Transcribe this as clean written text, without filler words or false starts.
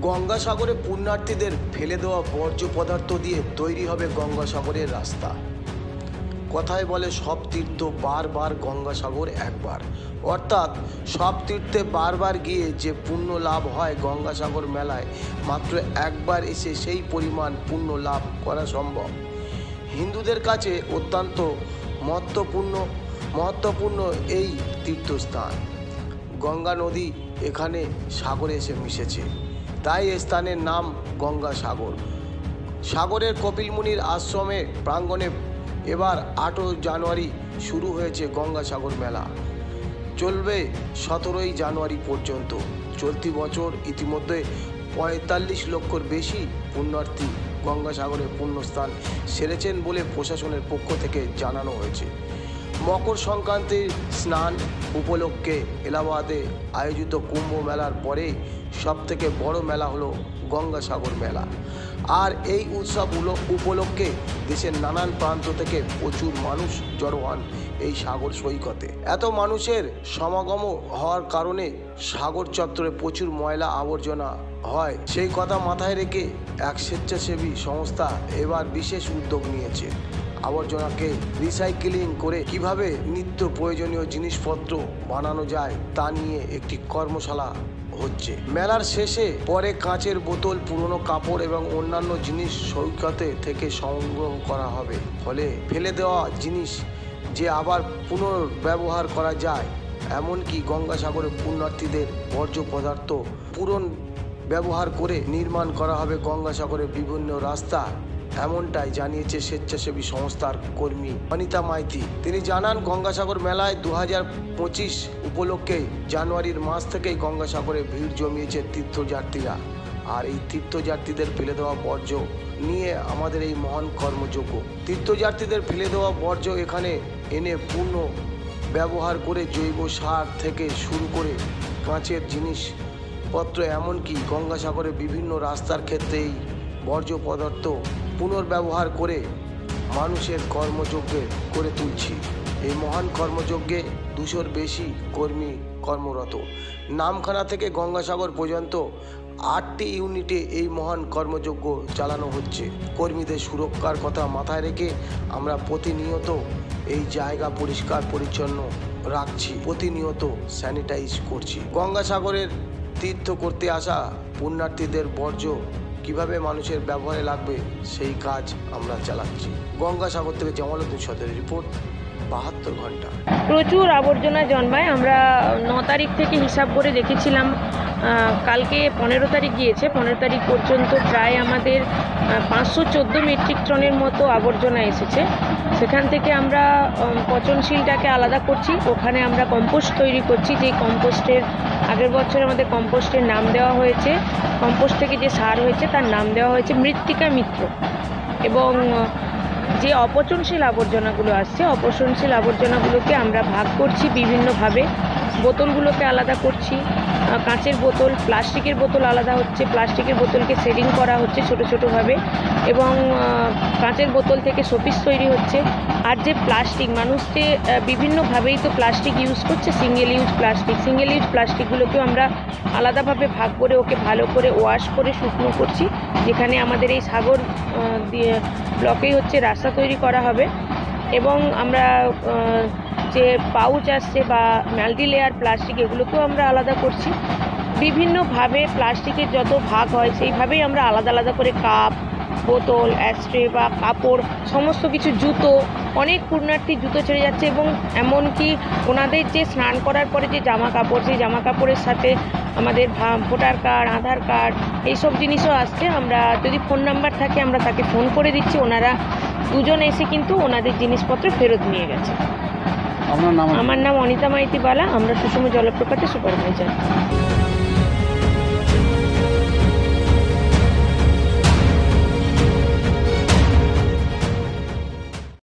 গঙ্গাসাগরে পুণ্যার্থীদের ফেলে দেওয়া বর্জ্য পদার্থ দিয়ে তৈরি হবে গঙ্গাসাগরের রাস্তা। কথায় বলে সব তীর্থ বারবার গঙ্গাসাগর একবার, অর্থাৎ সব তীর্থে বারবার গিয়ে যে পুণ্য লাভ হয় গঙ্গাসাগর মেলায় মাত্র একবার এসে সেই পরিমাণ পুণ্য লাভ করা সম্ভব। হিন্দুদের কাছে অত্যন্ত মহত্বপূর্ণ এই তীর্থস্থান। গঙ্গা নদী এখানে সাগরে এসে মিশেছে, তাই এই স্থানের নাম গঙ্গাসাগর। সাগরের কপিলমুনির আশ্রমের প্রাঙ্গণে এবার 8 জানুয়ারি শুরু হয়েছে গঙ্গাসাগর মেলা, চলবে 17 জানুয়ারি পর্যন্ত। চলতি বছর ইতিমধ্যে 45 লক্ষর বেশি পুণ্যার্থী গঙ্গাসাগরে পুণ্যস্থান সেরেছেন বলে প্রশাসনের পক্ষ থেকে জানানো হয়েছে। মকর সংক্রান্তির স্নান উপলক্ষে এলাহাবাদে আয়োজিত কুম্ভ মেলার পরে সবথেকে বড় মেলা হলো গঙ্গাসাগর মেলা। আর এই উৎসব উপলক্ষে দেশের নানান প্রান্ত থেকে প্রচুর মানুষ জড়ো হন এই সাগর সৈকতে। এত মানুষের সমাগম হওয়ার কারণে সাগর চত্বরে প্রচুর ময়লা আবর্জনা হয়। সেই কথা মাথায় রেখে এক স্বেচ্ছাসেবী সংস্থা এবার বিশেষ উদ্যোগ নিয়েছে। আবর্জনাকে রিসাইক্লিং করে কিভাবে নিত্য প্রয়োজনীয় জিনিসপত্র বানানো যায় তা নিয়ে একটি কর্মশালা হচ্ছে। মেলার শেষে পরে কাঁচের বোতল, পুরনো কাপড় এবং অন্যান্য জিনিস সৈকতে থেকে সংগ্রহ করা হবে। ফলে ফেলে দেওয়া জিনিস যে আবার পুনর্ব্যবহার করা যায়। এমনকি গঙ্গাসাগরে পুণ্যার্থীদের বর্জ্য পদার্থ পুনঃ ব্যবহার করে নির্মাণ করা হবে গঙ্গাসাগরের বিভিন্ন রাস্তা, এমনটাই জানিয়েছে স্বেচ্ছাসেবী সংস্থার কর্মী অনিতা মাইতি। তিনি জানান, গঙ্গাসাগর মেলায় 2025 উপলক্ষে জানুয়ারির মাস থেকেই গঙ্গাসাগরে ভিড় জমিয়েছে তীর্থযাত্রীরা। আর এই তীর্থযাত্রীদের ফেলে দেওয়া বর্জ্য নিয়ে আমাদের এই মহান কর্মযজ্ঞ। তীর্থযাত্রীদের ফেলে দেওয়া বর্জ্য এখানে এনে পূর্ণ ব্যবহার করে জৈব সার থেকে শুরু করে কাঁচের জিনিসপত্র, এমনকি গঙ্গাসাগরের বিভিন্ন রাস্তার ক্ষেত্রে এই বর্জ্য পদার্থ পুনর্ব্যবহার করে মানুষের কর্মযজ্ঞে করে তুলছি। এই মহান কর্মযজ্ঞে 200-র বেশি কর্মী কর্মরত। নামখানা থেকে গঙ্গাসাগর পর্যন্ত 8টি ইউনিটে এই মহান কর্মযজ্ঞ চালানো হচ্ছে। কর্মীদের সুরক্ষার কথা মাথায় রেখে আমরা প্রতিনিয়ত এই জায়গা পরিষ্কার পরিচ্ছন্ন রাখছি, প্রতিনিয়ত স্যানিটাইজ করছি। গঙ্গাসাগরের তীর্থ করতে আসা পুণ্যার্থীদের বর্জ্য কিভাবে মানুষের ব্যবহারে লাগবে সেই কাজ আমরা চালাচ্ছি। গঙ্গাসাগর থেকে জামালউদ্দিন সদরের রিপোর্ট, 72 ঘন্টা। প্রচুর আবর্জনা জন্মায়। আমরা 9 তারিখ থেকে হিসাব করে দেখেছিলাম, কালকে 15 তারিখ গিয়েছে, 15 তারিখ পর্যন্ত প্রায় আমাদের 514 মেট্রিক টনের মতো আবর্জনা এসেছে। সেখান থেকে আমরা পচনশীলটাকে আলাদা করছি, ওখানে আমরা কম্পোস্ট তৈরি করছি। যে কম্পোস্টের আগের বছর আমাদের কম্পোস্টের নাম দেওয়া হয়েছে, কম্পোস্ট থেকে যে সার হয়েছে তার নাম দেওয়া হয়েছে মৃত্তিকা মিত্র। এবং যে অপচনশীল আবর্জনাগুলো আসছে, অপচনশীল আবর্জনাগুলোকে আমরা ভাগ করছি বিভিন্নভাবে। বোতলগুলোকে আলাদা করছি, কাঁচের বোতল, প্লাস্টিকের বোতল আলাদা হচ্ছে, প্লাস্টিকের বোতলকে শেডিং করা হচ্ছে ছোটো ছোটোভাবে, এবং কাঁচের বোতল থেকে শোপিস তৈরি হচ্ছে। আর যে প্লাস্টিক, মানুষ যে বিভিন্নভাবেই তো প্লাস্টিক ইউজ করছে, সিঙ্গেল ইউজ প্লাস্টিকগুলোকেও আমরা আলাদাভাবে ভাগ করে ওকে ভালো করে ওয়াশ করে শুকনো করছি। যেখানে আমাদের এই সাগর ব্লকেই হচ্ছে রাস্তা তৈরি করা হবে। এবং আমরা যে পাউচ আসছে বা মাল্টি লেয়ার প্লাস্টিক, এগুলোকেও আমরা আলাদা করছি। বিভিন্নভাবে প্লাস্টিকের যত ভাগ হয় সেইভাবেই আমরা আলাদা আলাদা করে কাপ, বোতল, অ্যাস্ট্রে বা কাপড়, সমস্ত কিছু, জুতো, অনেক পুণ্যার্থী জুতো ছেড়ে যাচ্ছে। এবং এমনকি ওনাদের যে স্নান করার পরে যে জামা কাপড়, সেই জামা কাপড়ের সাথে আমাদের ভোটার কার্ড, আধার কার্ড, এইসব জিনিসও আসছে। আমরা যদি ফোন নাম্বার থাকে আমরা তাকে ফোন করে দিচ্ছি, ওনারা দুজন এসে কিন্তু ওনাদের জিনিসপত্র ফেরত নিয়ে গেছে। আমার নাম অনিতা মাইতি বালা, আমরা সুষম জলপ্রপাতের সুপারভাইজার।